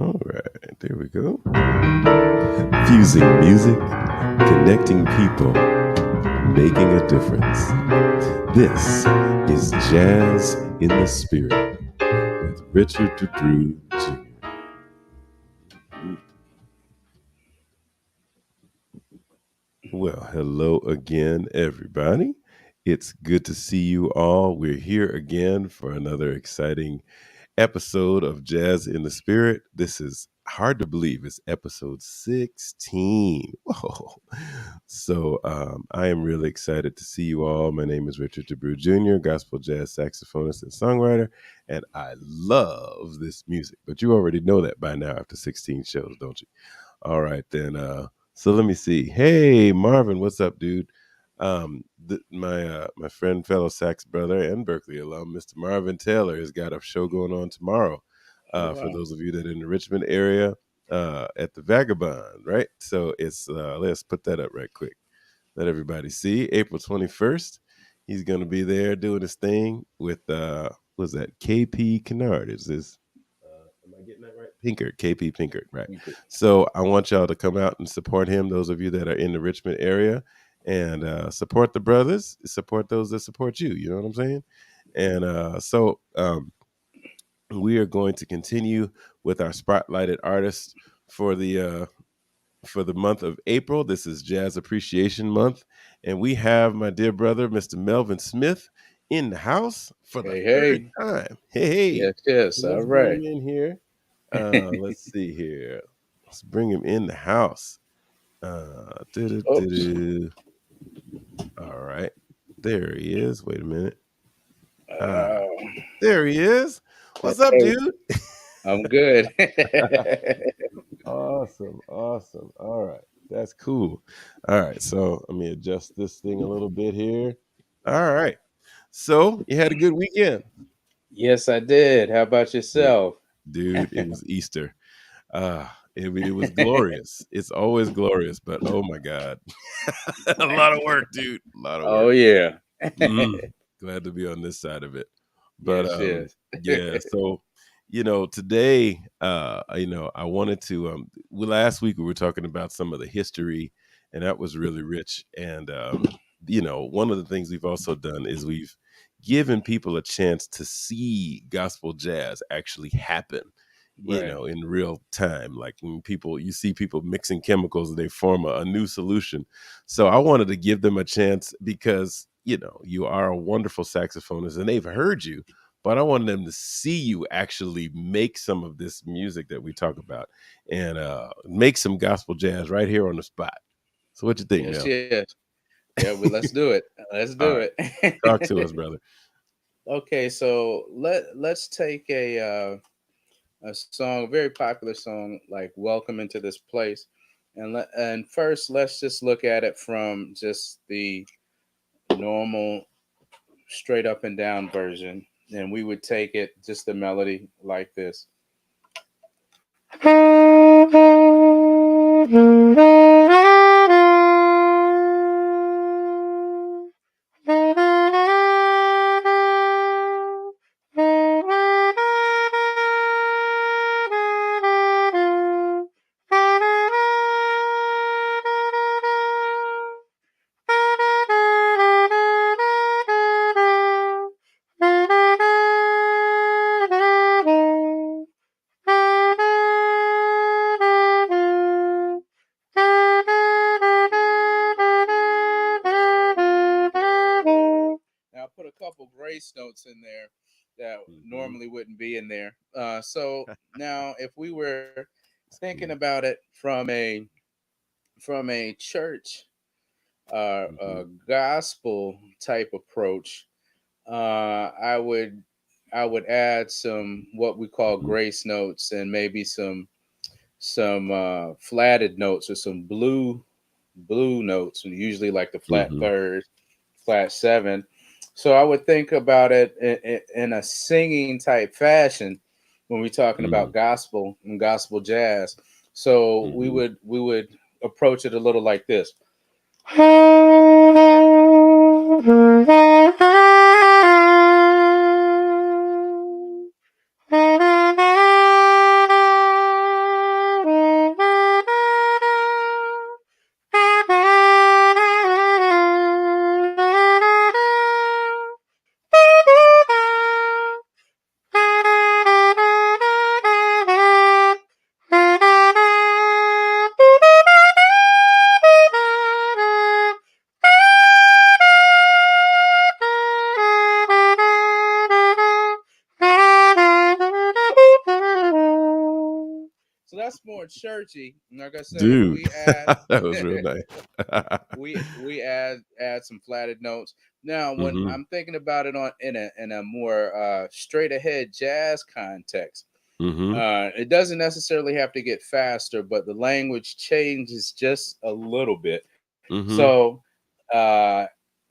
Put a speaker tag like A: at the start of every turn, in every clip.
A: All right, there we go. Fusing music, connecting people, making a difference. This is Jazz in the Spirit with Richard DeBrew Jr. Well, hello again, everybody. It's good to see you all. We're here again for another exciting episode of Jazz in the Spirit. This is hard to believe. It's episode 16. Whoa. So I am really excited to see you all. My name is Richard DeBrew Jr., gospel jazz saxophonist and songwriter, and I love this music. But you already know that by now after 16 shows, don't you? All right, then. So let me see. Hey, Marvin, what's up, dude? My friend, fellow sax brother, and Berkeley alum, Mr. Marvin Taylor, has got a show going on tomorrow. For those of you that are in the Richmond area, at the Vagabond, right? So it's let's put that up right quick. Let everybody see. April 21st, he's going to be there doing his thing with what's that? KP Kennard. Is this? Am I getting that right? Pinkert, KP Pinkert, right? So I want y'all to come out and support him. Those of you that are in the Richmond area, and support the brothers, support those that support you. You know what I'm saying? And so we are going to continue with our spotlighted artists for the month of April. This is Jazz Appreciation Month, and we have my dear brother, Mr. Melvin Smith, in the house for the third time. Hey.
B: Yes.
A: So let's bring him in here. Let's see here. Let's bring him in the house. All right. There he is. Wait a minute. There he is. What's up, dude?
B: I'm good.
A: Awesome. All right. That's cool. All right. So let me adjust this thing a little bit here. All right. So you had a good weekend?
B: Yes, I did. How about yourself?
A: Dude, it was Easter. It was glorious. It's always glorious, but oh my God. A lot of work, dude. A lot of work.
B: Oh, yeah.
A: Glad to be on this side of it. But
B: Yes.
A: yeah, so today I wanted to last week we were talking about some of the history, and that was really rich. And one of the things we've also done is we've given people a chance to see gospel jazz actually happen,
B: Right.
A: in real time. Like when you see people mixing chemicals and they form a new solution. So I wanted to give them a chance because, you are a wonderful saxophonist and they've heard you, but I wanted them to see you actually make some of this music that we talk about and make some gospel jazz right here on the spot. So what you think,
B: Yes.
A: Mel?
B: Yeah, well, let's do it. Let's
A: All
B: do
A: right. Talk to us,
B: it.
A: brother.
B: Okay, so let's take a song, a very popular song like "Welcome into This Place," and first let's just look at it from just the normal straight up and down version, and we would take it just the melody like this. Now, I put a couple grace notes in there that normally wouldn't be in there. So now, if we were thinking about it from a church gospel type approach, I would add some what we call grace notes and maybe some flatted notes or some blue notes, usually like the flat third, flat seven. So I would think about it in a singing type fashion when we're talking about gospel and gospel jazz. So we would approach it a little like this. that's more churchy. Like I say,
A: Dude,
B: we add
A: that was real nice.
B: we add some flatted notes. Now, when
A: Mhm,
B: I'm thinking about it on in a more straight ahead jazz context,
A: mhm,
B: it doesn't necessarily have to get faster, but the language changes just a little bit.
A: mhm,
B: So, uh,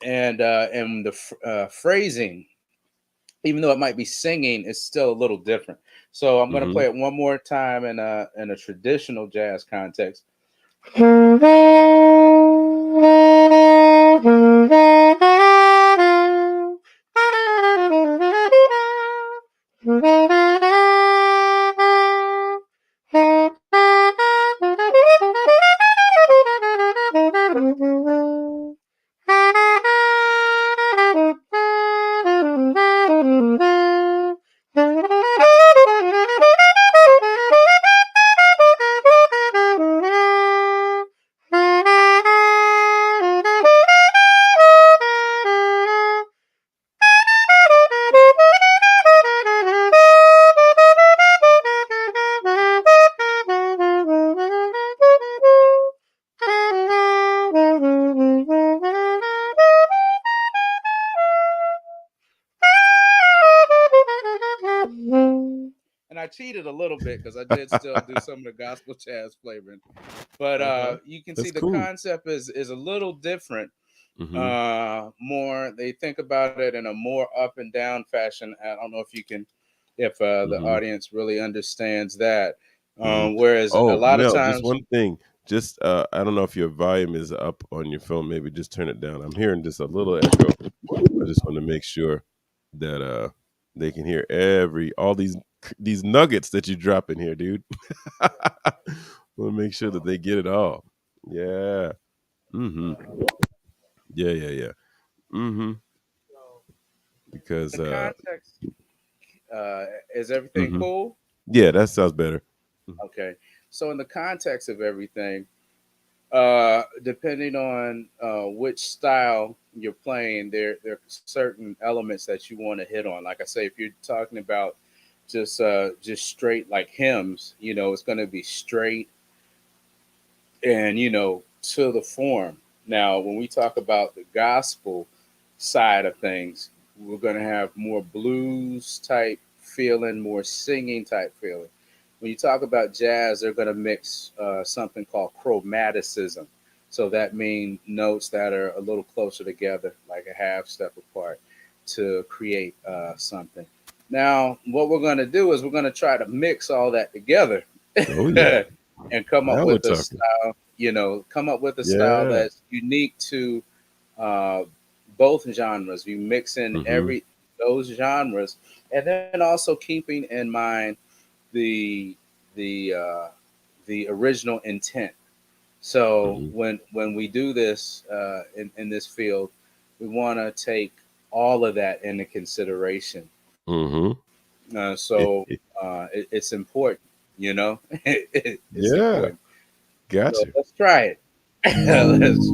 B: and the phrasing, even though it might be singing, it's still a little different. So I'm going to
A: mhm.
B: play it one more time in a traditional jazz context. And I cheated a little bit because I did still do some of the gospel jazz flavoring, but
A: Uh-huh.
B: you can see
A: That's
B: the
A: cool.
B: concept is a little different.
A: Mhm,
B: More they think about it in a more up and down fashion. I don't know if you can, if the
A: mhm,
B: audience really understands that.
A: mhm.
B: Whereas a
A: Oh,
B: lot of
A: Mel, just
B: times,
A: one thing. Just, I don't know if your volume is up on your phone, maybe just turn it down. I'm hearing just a little echo. I just wanna make sure that, they can hear all these nuggets that you drop in here, dude. Wanna make sure that they get it all. Yeah. Mhm. Yeah, yeah, yeah. Mhm.
B: the
A: Because,
B: context, is everything
A: mhm.
B: cool?
A: Yeah, that sounds better. Mhm.
B: Okay, so in the context of everything, depending on which style you're playing, there are certain elements that you want to hit on. Like I say, if you're talking about just straight like hymns, it's going to be straight and to the form. Now, when we talk about the gospel side of things, we're going to have more blues type feeling, more singing type feeling. When you talk about jazz, they're going to mix something called chromaticism. So that means notes that are a little closer together, like a half step apart, to create something. Now, what we're going to do is we're going to try to mix all that together
A: Oh, yeah.
B: and come up
A: Now we're
B: with a
A: talking.
B: style, come up with a style
A: Yeah.
B: that's unique to uh, both genres. You mix in
A: Mhm,
B: every those genres, and then also keeping in mind the the uh, the original intent. So
A: mhm,
B: when we do this in this field, we want to take all of that into consideration.
A: mhm.
B: So it's important, it's
A: Yeah,
B: important.
A: got
B: So
A: you.
B: let's try it. Let's.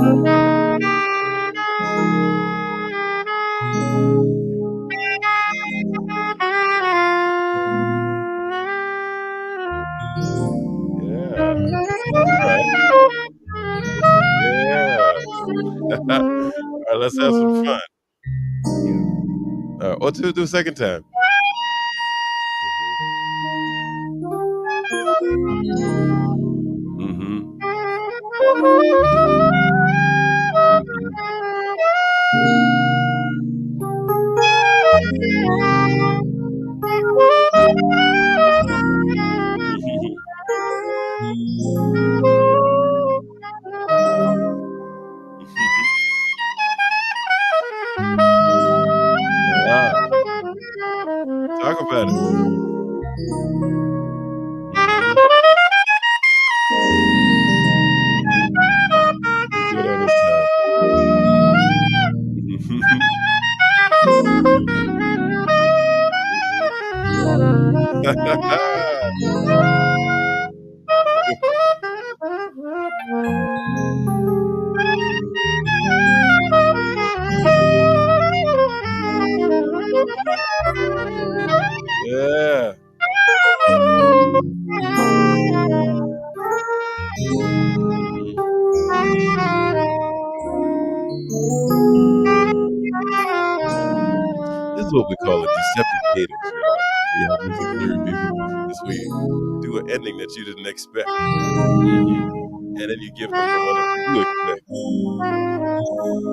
A: Mhm. Yeah. Alright. Yeah. Alright, let's have some fun.
B: Yeah.
A: Or do a second time. Mhm. Mhm. Mhm. Ah, talk about it. Mhm. Mhm. He's good on his time. Mhm. Mhm. Yeah. Mhm. This is what we call a deceptive cadence, y'all. Y'all music theory people. This way you do an ending that you didn't expect. Mhm. And then you give them the one that you do expect. Mhm.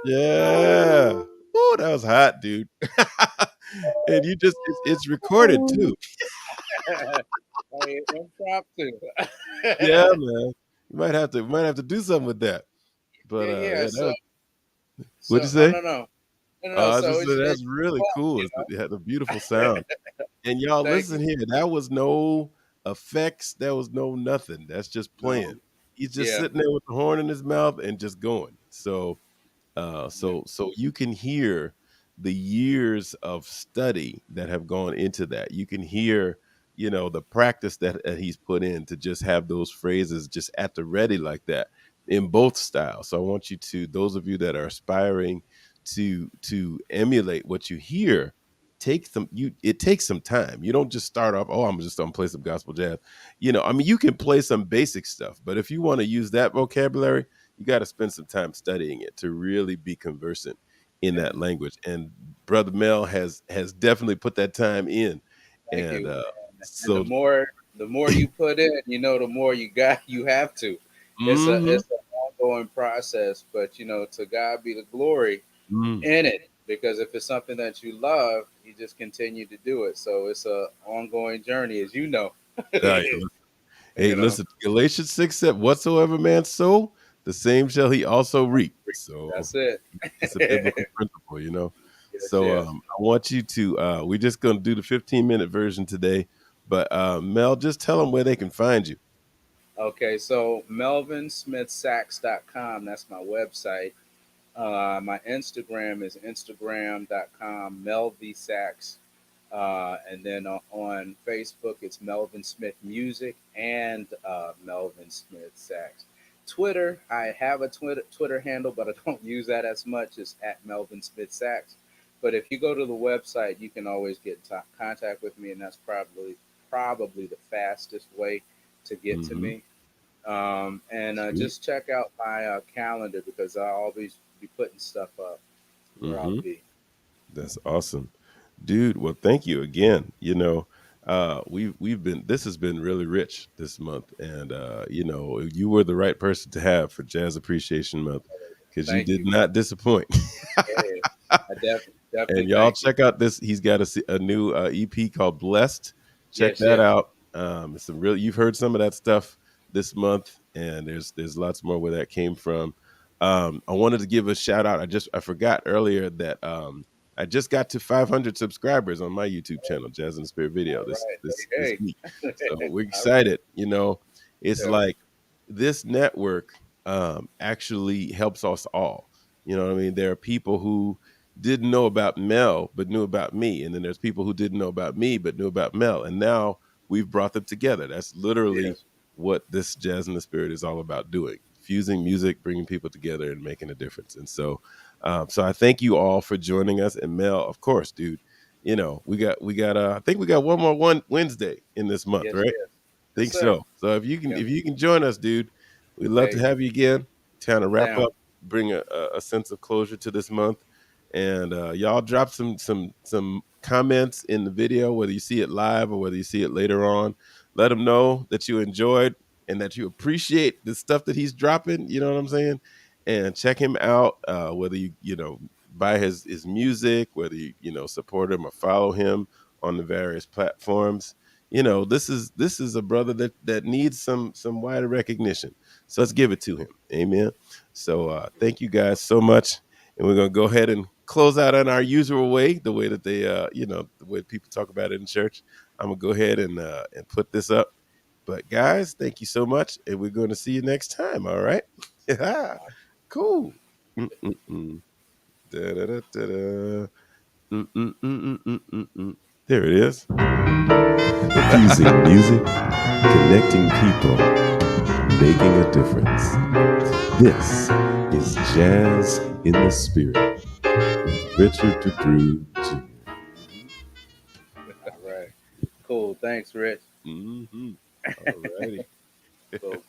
A: Yeah. Ooh, that was hot, dude. And you just it's recorded too.
B: Hey, impromptu.
A: Yeah, man. You might have to do something with that. But,
B: Yeah, yeah.
A: yeah, that
B: So,
A: was what'd you
B: so, oh
A: say?
B: no, no, no, no, no.
A: Oh, I
B: So
A: just said
B: it's
A: that's really
B: fun,
A: cool.
B: you
A: It had a beautiful
B: know.
A: sound. And y'all
B: Thank
A: listen
B: you.
A: here, that was no effects, that was no nothing. That's just playing.
B: No,
A: He's just
B: yeah,
A: sitting there with the horn in his mouth and just going. So
B: yeah,
A: so you can hear the years of study that have gone into that. You can hear, the practice that he's put in to just have those phrases just at the ready like that in both styles. So I want you to, those of you that are aspiring to emulate what you hear, it takes some time. You don't just start off, oh, I'm just gonna play some gospel jazz. I mean, you can play some basic stuff, but if you want to use that vocabulary, you got to spend some time studying it to really be conversant in that
B: and
A: language. And brother Mel has definitely put that time in,
B: thank
A: and
B: you. And
A: so.
B: the more you put in, the more you have to.
A: Mhm,
B: It's an ongoing process, but to God be the glory
A: mm.
B: in it. Because if it's something that you love, you just continue to do it. So it's a ongoing journey, as you know.
A: Yeah, hey,
B: you know,
A: listen, Galatians 6 said, "Whatsoever man sow, the same shall he also reap." So
B: that's it.
A: it's a biblical principle.
B: Yes,
A: So
B: yes.
A: I want you to. We're just going to do the 15-minute version today, but Mel, just tell them where they can find you.
B: Okay, so melvinsmithsax.com. That's my website. My Instagram is instagram.com, melvsax. And then on Facebook, it's Melvin Smith Music and Melvin Smith Sax. Twitter, I have a Twitter handle, but I don't use that as much. It's at Melvin Smith Sax. But if you go to the website, you can always get in contact with me, and that's probably the fastest way to get to
A: Hmm.
B: me. And
A: Sweet.
B: just check out my calendar because I'll always be putting stuff up where I'll
A: Hmm.
B: be.
A: That's awesome. Dude, well, thank you again. We've been this has been really rich this month, and you were the right person to have for Jazz Appreciation Month because you
B: Thank
A: did
B: you.
A: not disappoint.
B: Yeah, I definitely
A: And y'all
B: thank you.
A: check out this. He's got a new EP called Blessed. Check
B: Yes,
A: that
B: yes,
A: out. It's some real. You've heard some of that stuff this month, and there's lots more where that came from. I wanted to give a shout out. I forgot earlier that I just got to 500 subscribers on my YouTube channel, Jazz and Spirit Video,
B: all right.
A: this
B: Hey,
A: week.
B: hey.
A: So we're
B: All right.
A: excited. It's
B: Yeah,
A: like this network actually helps us all. You know what I mean? There are people who didn't know about Mel but knew about me, and then there's people who didn't know about me but knew about Mel, and now we've brought them together. That's literally
B: yes,
A: what this Jazz in the Spirit is all about doing: fusing music, bringing people together, and making a difference. And so I thank you all for joining us. And Mel, of course, dude, we got I think we got one more Wednesday in this month,
B: yes,
A: right?
B: yes. Yes,
A: Think
B: sir.
A: so. So
B: Yep.
A: if you can join us, dude, we'd love to
B: Hey,
A: have you again. Kind of
B: I'm
A: wrap
B: down.
A: up, bring a sense of closure to this month, and y'all drop some comments in the video, whether you see it live or whether you see it later on. Let him know that you enjoyed and that you appreciate the stuff that he's dropping. You know what I'm saying? And check him out. Whether you know buy his music, whether you support him or follow him on the various platforms. This is a brother that needs some wider recognition. So let's give it to him. Amen. So thank you guys so much. And we're gonna go ahead and close out in our usual way, the way that they the way people talk about it in church. I'm gonna go ahead and put this up. But guys, thank you so much. And we're gonna see you next time. All right. Yeah. Cool. Mm-mm-mm. Da-da-da-da-da. Mm-mm-mm-mm-mm-mm. There it is. Fusing music, connecting people, making a difference. This is Jazz in the Spirit with Richard DeBrew Jr.
B: All right. Cool. Thanks, Rich.
A: Mm-hmm. All righty.
B: Cool.